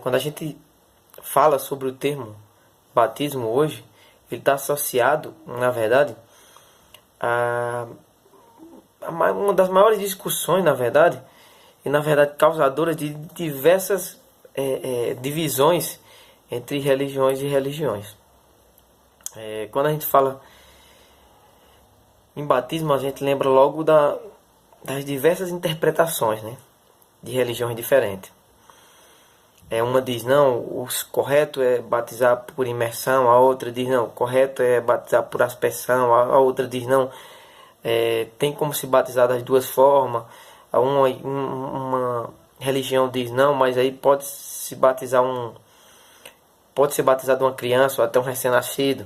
Quando a gente fala sobre o termo batismo hoje, ele está associado, na verdade, a uma das maiores discussões, na verdade, e na verdade causadora de diversas divisões entre religiões e religiões. Quando a gente fala em batismo, a gente lembra logo das diversas interpretações, né, de religiões diferentes. Uma diz, não, o correto é batizar por imersão, a outra diz, não, o correto é batizar por aspersão, a outra diz, não, tem como se batizar das duas formas. Uma religião diz, não, mas aí pode ser batizado uma criança ou até um recém-nascido.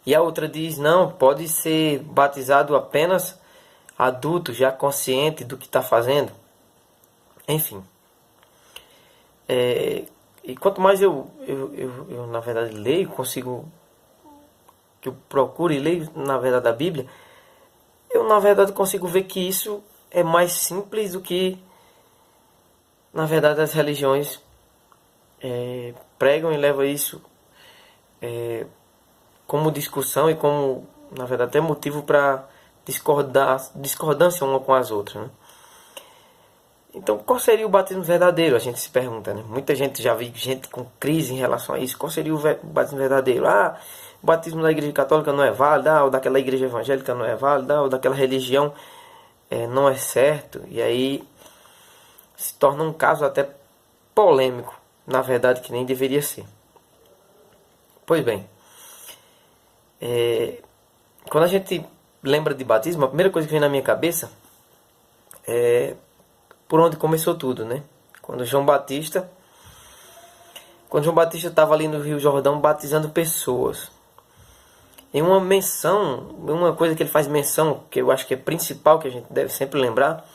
E a outra diz, não, pode ser batizado apenas adulto, já consciente do que está fazendo. Enfim. E quanto mais eu na verdade leio, que eu procuro e leio na verdade a Bíblia, eu na verdade consigo ver que isso é mais simples do que na verdade as religiões pregam e levam isso como discussão e como na verdade até motivo para discordância uma com as outras, né? Então, qual seria o batismo verdadeiro? A gente se pergunta, né? Muita gente já viu gente com crise em relação a isso. Qual seria o batismo verdadeiro? O batismo da igreja católica não é válido, ou daquela igreja evangélica não é válido, ou daquela religião não é certo. E aí se torna um caso até polêmico, na verdade, que nem deveria ser. Pois bem, quando a gente lembra de batismo, a primeira coisa que vem na minha cabeça é por onde começou tudo, né? Quando João Batista estava ali no Rio Jordão batizando pessoas. Em uma menção, uma coisa que ele faz menção, que eu acho que é principal, que a gente deve sempre lembrar,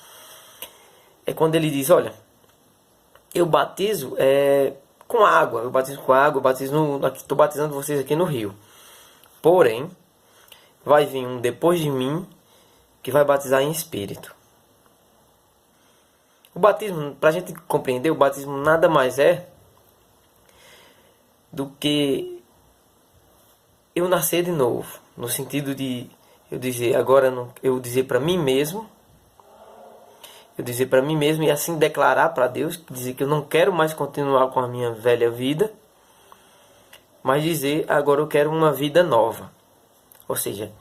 é quando ele diz, olha, eu batizo com água, eu estou batizando vocês aqui no rio. Porém, vai vir um depois de mim que vai batizar em espírito. O batismo, para a gente compreender, o batismo nada mais é do que eu nascer de novo, no sentido de eu dizer eu dizer para mim mesmo, e assim declarar para Deus, dizer que eu não quero mais continuar com a minha velha vida, mas dizer agora eu quero uma vida nova. Ou seja,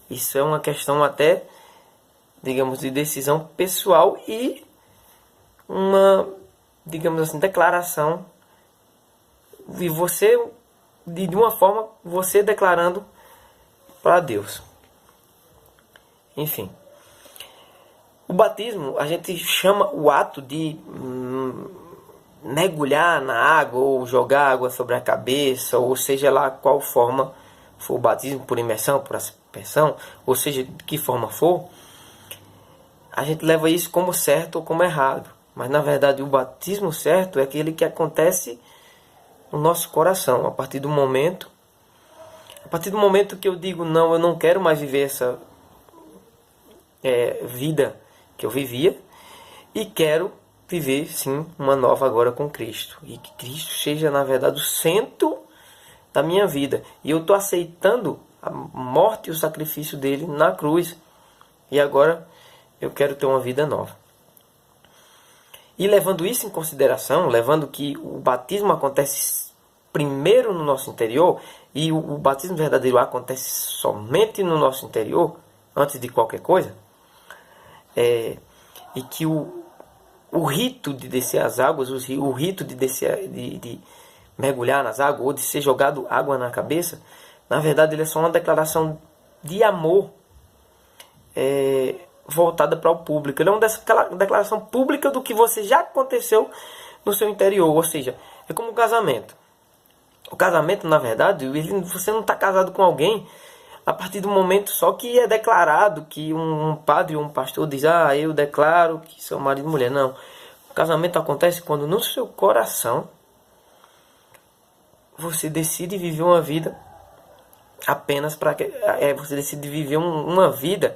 isso é uma questão até, digamos, de decisão pessoal e uma, digamos assim, declaração de você, de uma forma, você declarando para Deus. Enfim, o batismo, a gente chama o ato de mergulhar na água ou jogar água sobre a cabeça, ou seja lá qual forma for o batismo, por imersão, por aspersão, ou seja, de que forma for, a gente leva isso como certo ou como errado. Mas na verdade o batismo certo é aquele que acontece no nosso coração. A partir do momento que eu digo, não, eu não quero mais viver essa vida que eu vivia, e quero viver sim uma nova agora com Cristo. E que Cristo seja na verdade o centro da minha vida. E eu estou aceitando a morte e o sacrifício dele na cruz. E agora eu quero ter uma vida nova. E levando isso em consideração, levando que o batismo acontece primeiro no nosso interior, e o batismo verdadeiro acontece somente no nosso interior, antes de qualquer coisa, e que o rito de descer as águas, o rito de mergulhar nas águas, ou de ser jogado água na cabeça, na verdade ele é só uma declaração de amor voltada para o público. Ele é uma declaração pública do que você já aconteceu no seu interior. Ou seja, é como o casamento. O casamento, na verdade, você não está casado com alguém a partir do momento só que é declarado, que um padre ou um pastor diz, eu declaro que sou marido e mulher. Não. O casamento acontece quando no seu coração você decide viver uma vida apenas para que você decide viver uma vida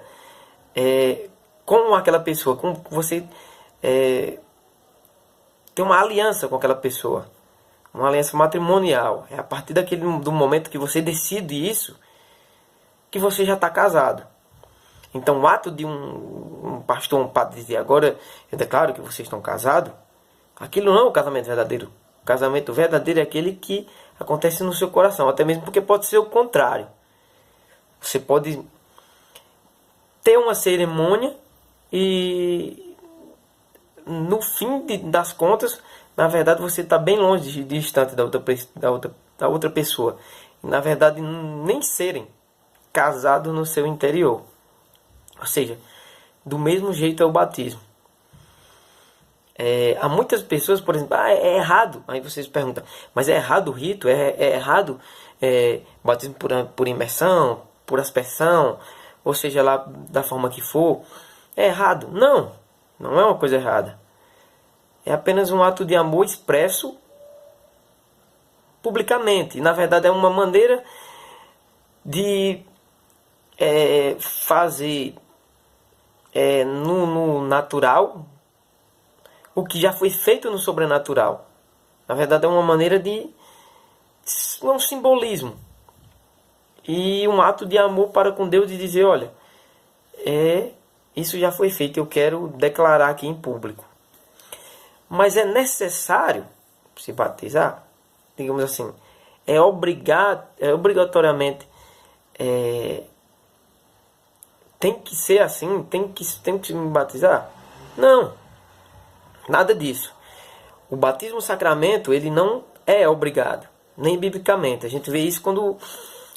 com aquela pessoa, com você tem uma aliança com aquela pessoa, uma aliança matrimonial. É a partir do momento que você decide isso, que você já está casado. Então o ato de um pastor, um padre dizer agora eu declaro que vocês estão casados, aquilo não é o casamento verdadeiro. O casamento verdadeiro é aquele que acontece no seu coração, até mesmo porque pode ser o contrário. Você pode ter uma cerimônia e no fim das contas, na verdade você está bem longe, distante da outra pessoa. E, na verdade nem serem casados no seu interior. Ou seja, do mesmo jeito é o batismo. Há muitas pessoas, por exemplo, é errado. Aí vocês perguntam, mas é errado o rito? É errado batismo por imersão, por aspersão, ou seja lá da forma que for? É errado? Não, não é uma coisa errada. É apenas um ato de amor expresso publicamente. Na verdade é uma maneira de fazer no natural o que já foi feito no sobrenatural. Na verdade é uma maneira de um simbolismo e um ato de amor para com Deus, de dizer, olha, isso já foi feito, eu quero declarar aqui em público. Mas é necessário se batizar, digamos assim, obrigatoriamente tem que ser assim, tem que me batizar? Não, nada disso. O batismo sacramento, ele não é obrigado, nem biblicamente. A gente vê isso quando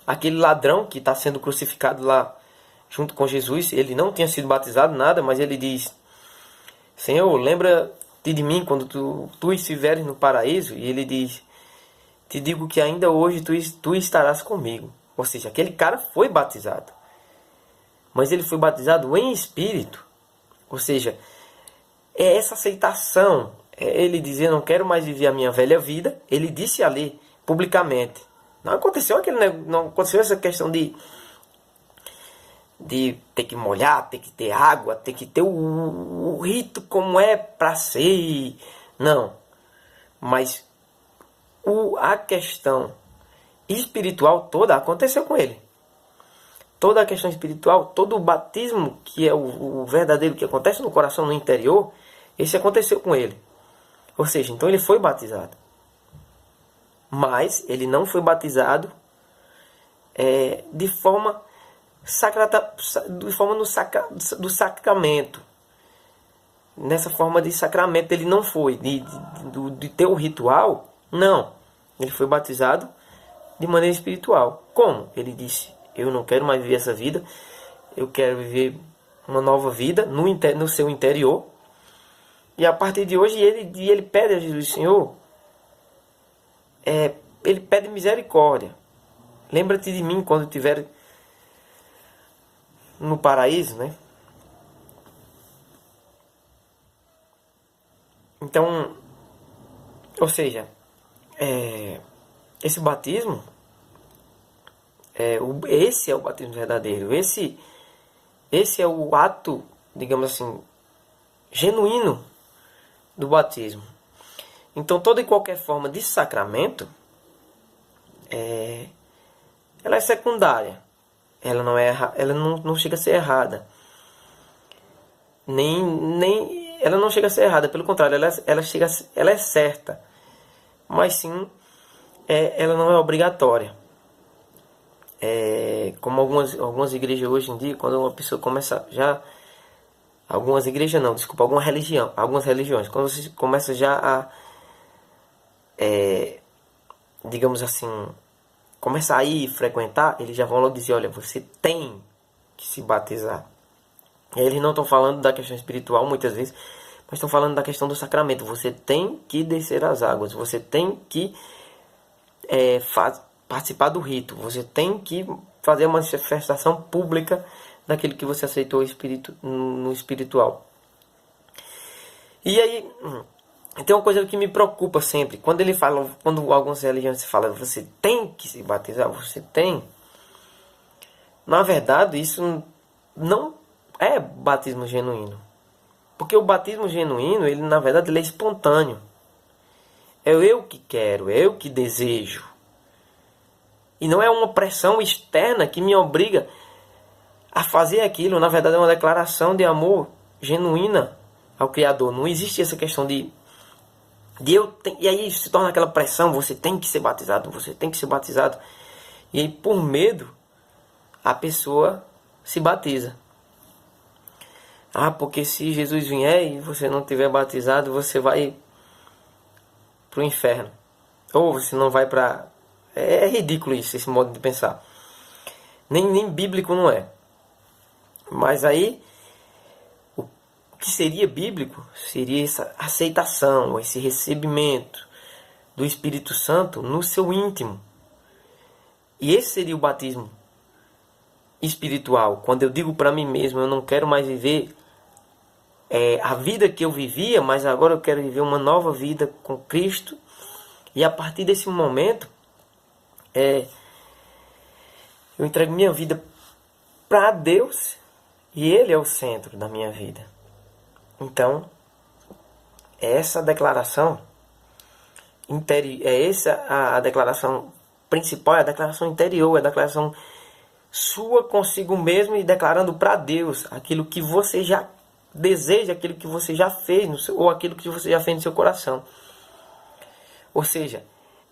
aquele ladrão que está sendo crucificado lá junto com Jesus, ele não tinha sido batizado, nada, mas ele diz, Senhor, lembra-te de mim quando tu estiveres no paraíso. E ele diz, te digo que ainda hoje tu estarás comigo. Ou seja, aquele cara foi batizado, mas ele foi batizado em espírito. Ou seja, é essa aceitação. Ele dizia, não quero mais viver a minha velha vida. Ele disse ali, publicamente. Não aconteceu essa questão de ter que molhar, ter que ter água, ter que ter o rito como é para ser. Não. Mas a questão espiritual toda aconteceu com ele. Toda a questão espiritual, todo o batismo que é o verdadeiro, que acontece no coração, no interior, esse aconteceu com ele. Ou seja, então ele foi batizado. Mas ele não foi batizado de forma do sacramento. Nessa forma de sacramento ele não foi. De ter o ritual, não. Ele foi batizado de maneira espiritual. Como? Ele disse, eu não quero mais viver essa vida, eu quero viver uma nova vida no seu interior. E a partir de hoje ele pede a Jesus, Senhor, ele pede misericórdia. Lembra-te de mim quando estiver no paraíso, né? Então, ou seja, esse batismo, esse é o batismo verdadeiro. Esse é o ato, digamos assim, genuíno do batismo. Então, toda e qualquer forma de sacramento, ela é secundária. Ela não chega a ser errada. Ela não chega a ser errada. Pelo contrário, ela é certa. Mas sim, ela não é obrigatória. Como algumas igrejas hoje em dia, quando uma pessoa começa já... Algumas religiões. Quando você começa já a... digamos assim... começar a ir frequentar, eles já vão logo dizer, olha, você tem que se batizar. E aí eles não estão falando da questão espiritual muitas vezes, mas estão falando da questão do sacramento. Você tem que descer as águas, você tem que participar do rito, você tem que fazer uma manifestação pública daquilo que você aceitou no espiritual. E aí, tem uma coisa que me preocupa sempre, quando algumas religiões se falam, você tem que se batizar, você tem. Na verdade, isso não é batismo genuíno. Porque o batismo genuíno, ele na verdade ele é espontâneo. É eu que quero, é eu que desejo. E não é uma pressão externa que me obriga a fazer aquilo. Na verdade é uma declaração de amor genuína ao Criador. Não existe essa questão de e aí se torna aquela pressão, você tem que ser batizado, você tem que ser batizado. E aí por medo a pessoa se batiza. Porque se Jesus vier e você não tiver batizado, você vai pro inferno. Ou você não vai para... É ridículo isso, esse modo de pensar. Nem bíblico não é. Mas aí, o que seria bíblico seria essa aceitação, esse recebimento do Espírito Santo no seu íntimo. E esse seria o batismo espiritual. Quando eu digo para mim mesmo, eu não quero mais viver a vida que eu vivia, mas agora eu quero viver uma nova vida com Cristo. E a partir desse momento, eu entrego minha vida para Deus e Ele é o centro da minha vida. Então, essa declaração a declaração principal, é a declaração interior, é a declaração sua consigo mesmo e declarando para Deus aquilo que você já deseja, aquilo que você já fez, ou aquilo que você já fez no seu coração. Ou seja,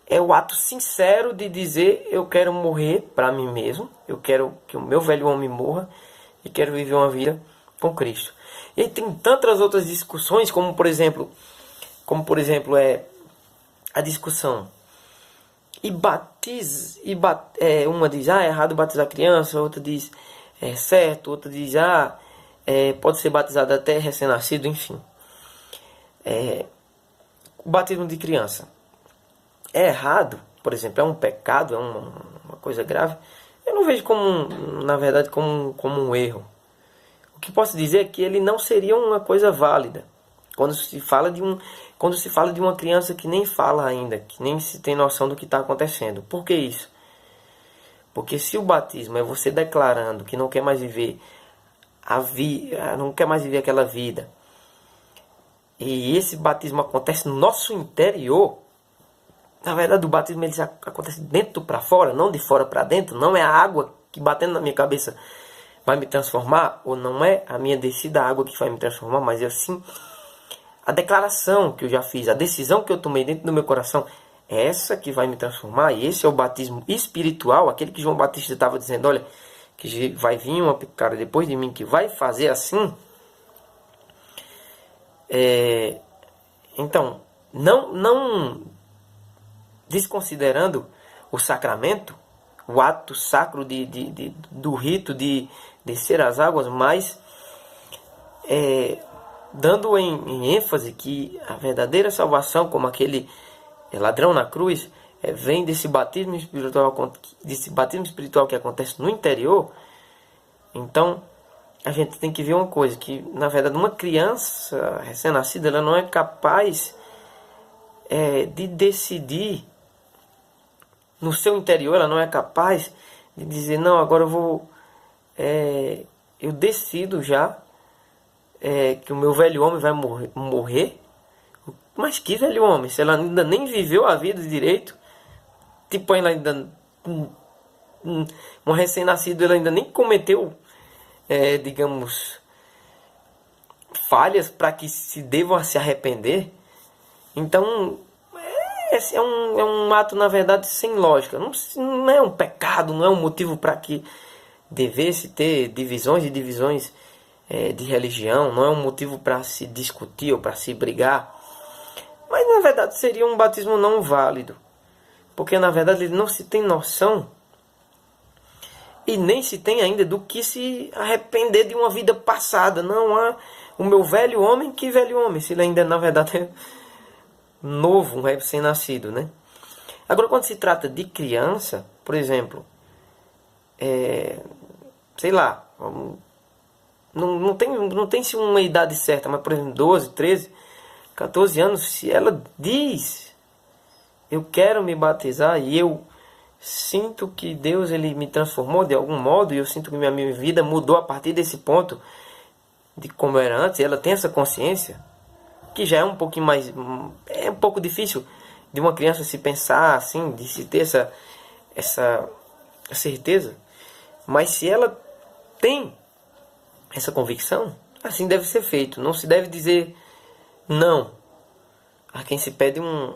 é o ato sincero de dizer: eu quero morrer para mim mesmo, eu quero que o meu velho homem morra e quero viver uma vida com Cristo. E aí tem tantas outras discussões, como por exemplo a discussão uma diz é errado batizar criança, outra diz é certo, outra diz pode ser batizado até recém-nascido, enfim. O batismo de criança é errado, por exemplo, é um pecado, é uma coisa grave. Eu não vejo na verdade, como um erro. O que posso dizer é que ele não seria uma coisa válida quando se fala de uma criança que nem fala ainda, que nem se tem noção do que está acontecendo. Por que isso? Porque se o batismo é você declarando que não quer mais viver não quer mais viver aquela vida, e esse batismo acontece no nosso interior, na verdade o batismo ele acontece de dentro para fora, não de fora para dentro. Não é a água que batendo na minha cabeça vai me transformar, ou não é a minha descida à água que vai me transformar, mas é sim a declaração que eu já fiz, a decisão que eu tomei dentro do meu coração, é essa que vai me transformar. E esse é o batismo espiritual, aquele que João Batista estava dizendo: olha, que vai vir uma cara depois de mim que vai fazer assim. Então, não desconsiderando o sacramento, o ato sacro do rito de descer as águas, mas dando em ênfase que a verdadeira salvação, como aquele ladrão na cruz, vem desse batismo espiritual que acontece no interior. Então, a gente tem que ver uma coisa, que na verdade uma criança recém-nascida, ela não é capaz de decidir no seu interior, ela não é capaz de dizer: não, agora eu decido já que o meu velho homem vai morrer. Mas que velho homem? Se ela ainda nem viveu a vida direito, tipo, ela ainda um recém-nascido, ela ainda nem cometeu digamos, falhas para que se devam se arrepender. Então esse é um ato, na verdade, sem lógica. Não é um pecado, não é um motivo para que devesse ter divisões e divisões de religião. Não é um motivo para se discutir ou para se brigar. Mas na verdade seria um batismo não válido, porque na verdade ele não se tem noção e nem se tem ainda do que se arrepender de uma vida passada. Não há o meu velho homem, que velho homem, se ele ainda na verdade é novo, um recém-nascido, né? Agora, quando se trata de criança, por exemplo, sei lá, não tem-se uma idade certa, mas por exemplo 12, 13, 14 anos, se ela diz: eu quero me batizar, e eu sinto que Deus ele me transformou de algum modo, e eu sinto que minha vida mudou a partir desse ponto de como era antes, e ela tem essa consciência, que já é um pouquinho mais, é um pouco difícil de uma criança se pensar assim, de se ter essa certeza. Mas se ela tem essa convicção, assim deve ser feito. Não se deve dizer não a quem se pede um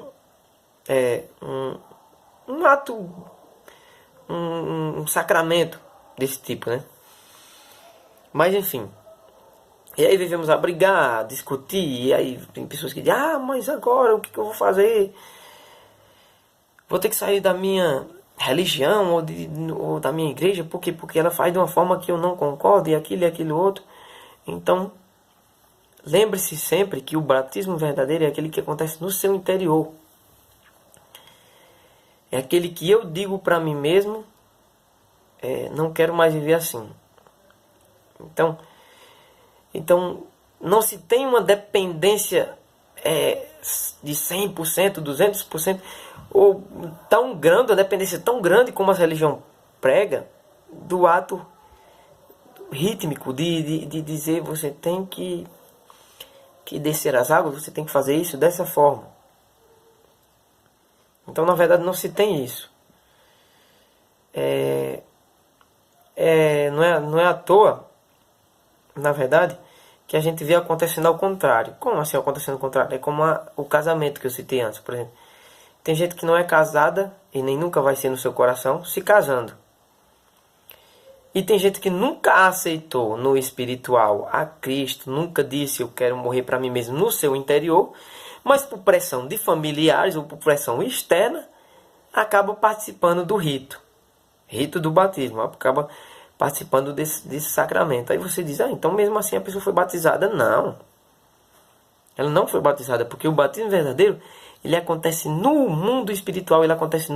ato, um sacramento desse tipo, né? Mas enfim. E aí vivemos a brigar, a discutir, e aí tem pessoas que dizem, mas agora o que eu vou fazer? Vou ter que sair da minha religião ou da minha igreja, porque ela faz de uma forma que eu não concordo, e aquilo outro. Então, lembre-se sempre que o batismo verdadeiro é aquele que acontece no seu interior. É aquele que eu digo para mim mesmo, não quero mais viver assim. Então não se tem uma dependência de 100%, 200%, ou tão grande, uma dependência tão grande como a religião prega, do ato rítmico de dizer você tem que descer as águas, você tem que fazer isso dessa forma. Então, na verdade, não se tem isso. Não é à toa, na verdade, que a gente vê acontecendo ao contrário. Como assim acontecendo ao contrário? É como o casamento que eu citei antes, por exemplo. Tem gente que não é casada, e nem nunca vai ser no seu coração, se casando. E tem gente que nunca aceitou no espiritual a Cristo, nunca disse eu quero morrer para mim mesmo no seu interior, mas por pressão de familiares ou por pressão externa, acaba participando do rito do batismo, acaba participando desse sacramento. Aí você diz, então mesmo assim a pessoa foi batizada? Não, ela não foi batizada, porque o batismo verdadeiro, ele acontece no mundo espiritual, ele acontece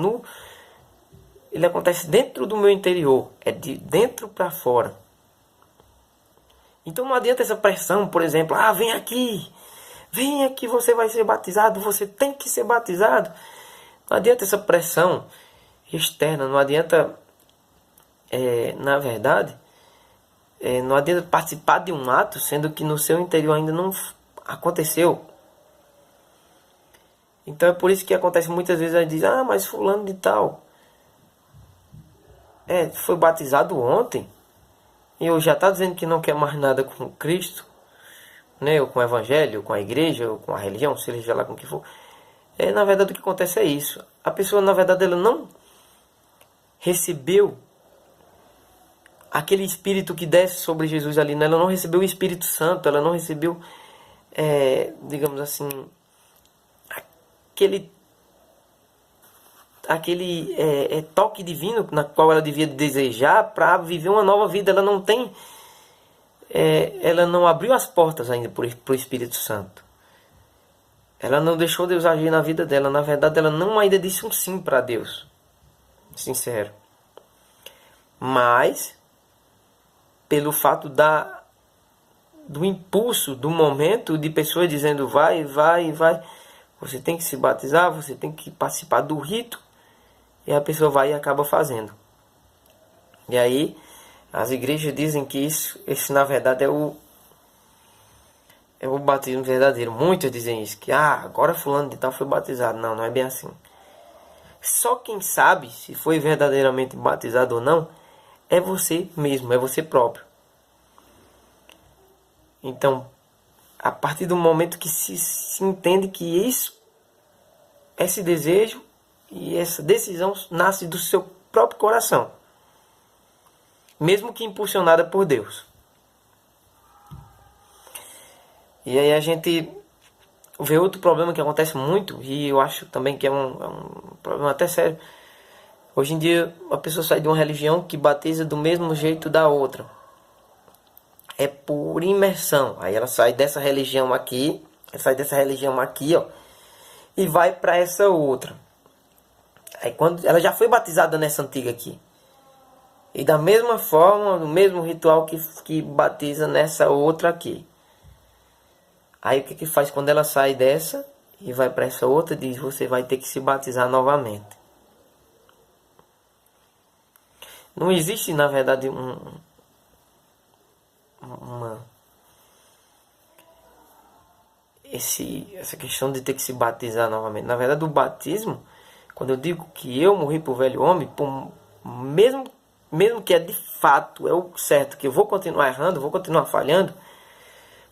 dentro do meu interior, é de dentro para fora. Então não adianta essa pressão, por exemplo, vem aqui, você vai ser batizado, você tem que ser batizado. Não adianta essa pressão externa, não adianta, na verdade, não adianta participar de um ato, sendo que no seu interior ainda não aconteceu. Então é por isso que acontece muitas vezes, a gente diz, mas fulano de tal foi batizado ontem, e eu já está dizendo que não quer mais nada com Cristo, né, ou com o Evangelho, ou com a igreja, ou com a religião, seja lá com o que for. Na verdade o que acontece é isso. A pessoa, na verdade, ela não recebeu aquele Espírito que desce sobre Jesus ali, né? Ela não recebeu o Espírito Santo, ela não recebeu, digamos assim, aquele toque divino na qual ela devia desejar para viver uma nova vida. Ela não tem, ela não abriu as portas ainda para o Espírito Santo. Ela não deixou Deus agir na vida dela. Na verdade, ela não ainda disse um sim para Deus, sincero. Mas pelo fato do impulso, do momento, de pessoas dizendo vai, você tem que se batizar, você tem que participar do rito, e a pessoa vai e acaba fazendo. E aí as igrejas dizem que esse na verdade é o batismo verdadeiro. Muitos dizem isso, que agora fulano de tal foi batizado. Não, não é bem assim. Só quem sabe se foi verdadeiramente batizado ou não é você mesmo, é você próprio. Então, a partir do momento que se entende que esse desejo e essa decisão nasce do seu próprio coração, mesmo que impulsionada por Deus. E aí a gente vê outro problema que acontece muito, e eu acho também que é um problema até sério. Hoje em dia a pessoa sai de uma religião que batiza do mesmo jeito da outra. É por imersão. Aí ela sai dessa religião aqui, ó, e vai para essa outra. Aí quando ela já foi batizada nessa antiga aqui, e da mesma forma, no mesmo ritual que batiza nessa outra aqui. Aí o que faz quando ela sai dessa e vai para essa outra? Diz, você vai ter que se batizar novamente. Não existe, na verdade, essa questão de ter que se batizar novamente. Na verdade, o batismo, quando eu digo que eu morri para o velho homem, mesmo que é de fato, é o certo, que eu vou continuar errando, vou continuar falhando,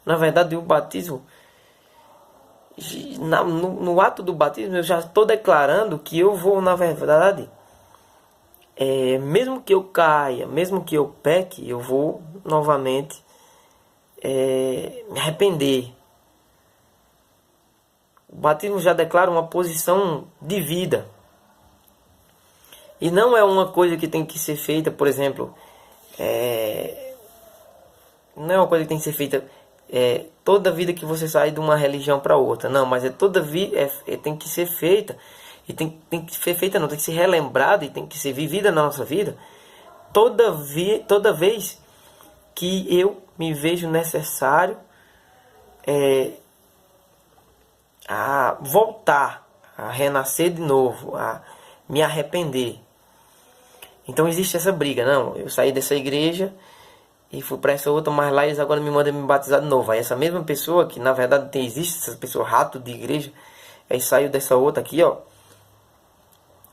na verdade, o batismo, no ato do batismo, eu já estou declarando que eu vou, na verdade, mesmo que eu caia, mesmo que eu peque, eu vou novamente me arrepender. O batismo já declara uma posição de vida. E não é uma coisa que tem que ser feita, por exemplo, não é uma coisa que tem que ser feita toda vida que você sai de uma religião para outra. Não, mas toda vida tem que ser feita. E tem que ser feita, não, tem que ser relembrada e tem que ser vivida na nossa vida. Toda vez que eu me vejo necessário a voltar, a renascer de novo, a me arrepender. Então existe essa briga. Não, eu saí dessa igreja e fui para essa outra, mas lá eles agora me mandam me batizar de novo. Aí essa mesma pessoa, que na verdade existe essa pessoa rato de igreja, aí saiu dessa outra aqui, ó,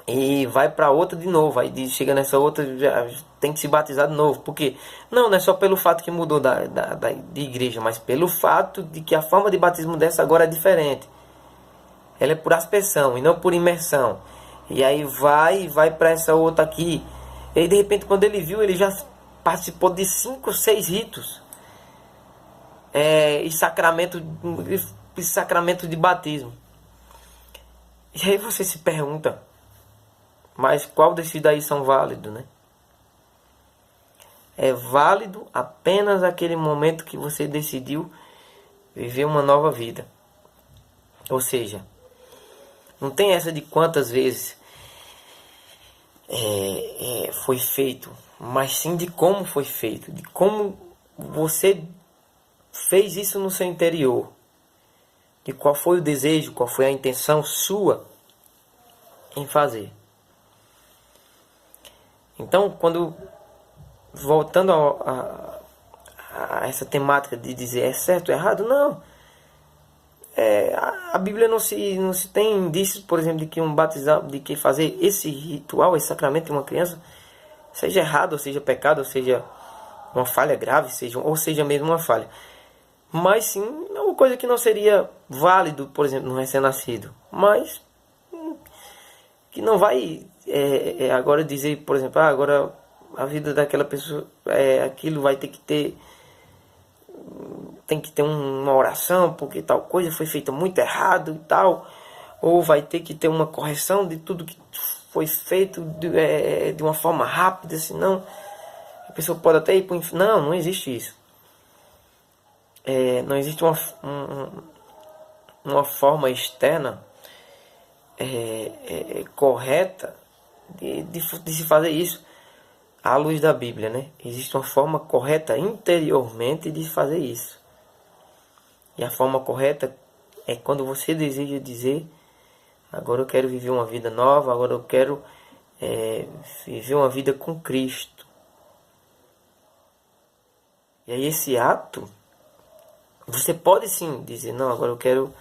e vai para outra de novo. Aí chega nessa outra, já tem que se batizar de novo. Por quê? Não é só pelo fato que mudou de igreja, mas pelo fato de que a forma de batismo dessa agora é diferente. Ela é por aspersão e não por imersão. E aí vai para essa outra aqui. E aí de repente quando ele viu, ele já participou de 5 ou 6 ritos e sacramento de batismo. E aí você se pergunta, mas qual desses daí são válidos, né? É válido apenas aquele momento que você decidiu viver uma nova vida. Ou seja, não tem essa de quantas vezes foi feito, mas sim de como foi feito, de como você fez isso no seu interior, de qual foi o desejo, qual foi a intenção sua em fazer. Então, voltando a essa temática de dizer é certo ou errado, não. A Bíblia não se tem indícios, por exemplo, de que de que fazer esse ritual, esse sacramento de uma criança, seja errado, ou seja pecado, ou seja uma falha grave, ou seja mesmo uma falha. Mas sim, é uma coisa que não seria válido, por exemplo, no recém-nascido. Mas que não vai agora dizer, por exemplo, agora a vida daquela pessoa, aquilo vai ter que ter... Tem que ter uma oração porque tal coisa foi feita muito errado e tal, ou vai ter que ter uma correção de tudo que foi feito de uma forma rápida, senão a pessoa pode até ir para o inferno. Não existe isso. Não existe uma forma externa correta de se fazer isso à luz da Bíblia, né? Existe uma forma correta interiormente de fazer isso. E a forma correta é quando você deseja dizer: agora eu quero viver uma vida nova, agora eu quero viver uma vida com Cristo. E aí esse ato, você pode sim dizer: não, agora eu quero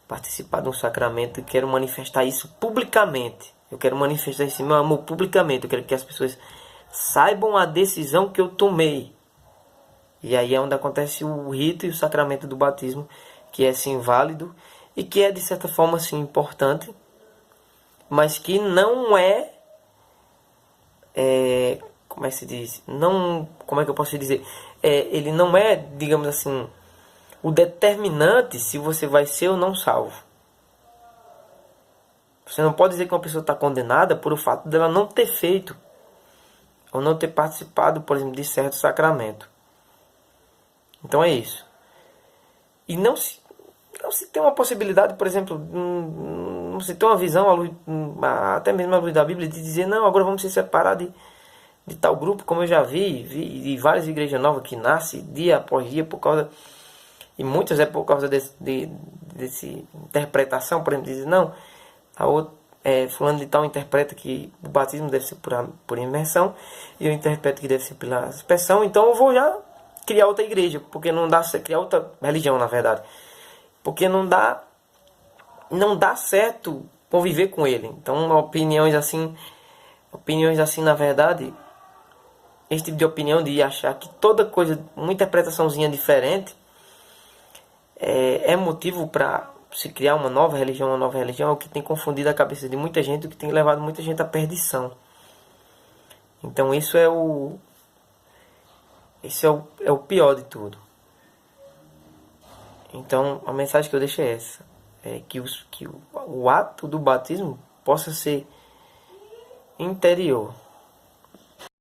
participar de um sacramento e quero manifestar isso publicamente. Eu quero manifestar esse meu amor publicamente. Eu quero que as pessoas saibam a decisão que eu tomei. E aí é onde acontece o rito e o sacramento do batismo, que é sim válido e que é de certa forma sim importante, mas que não como é que se diz? Não, como é que eu posso dizer? Ele não é, digamos assim, o determinante se você vai ser ou não salvo. Você não pode dizer que uma pessoa está condenada por o fato dela não ter feito ou não ter participado, por exemplo, de certo sacramento. Então é isso. E não se tem uma possibilidade, por exemplo, não se tem uma visão, até mesmo à luz da Bíblia, de dizer: não, agora vamos se separar de tal grupo, como eu já vi de várias igrejas novas que nascem dia após dia por causa... E muitas é por causa desse interpretação, por exemplo, dizer: não, a outra, fulano de tal interpreta que o batismo deve ser por imersão, e eu interpreto que deve ser pela aspersão, então eu vou já criar outra igreja, porque não dá para criar outra religião, na verdade. porque não dá certo conviver com ele. Então, opiniões assim, na verdade, esse tipo de opinião de achar que toda coisa, uma interpretaçãozinha diferente, é motivo para se criar uma nova religião, é o que tem confundido a cabeça de muita gente, o que tem levado muita gente à perdição. Então isso é o pior de tudo. Então a mensagem que eu deixo é essa, que o ato do batismo possa ser interior,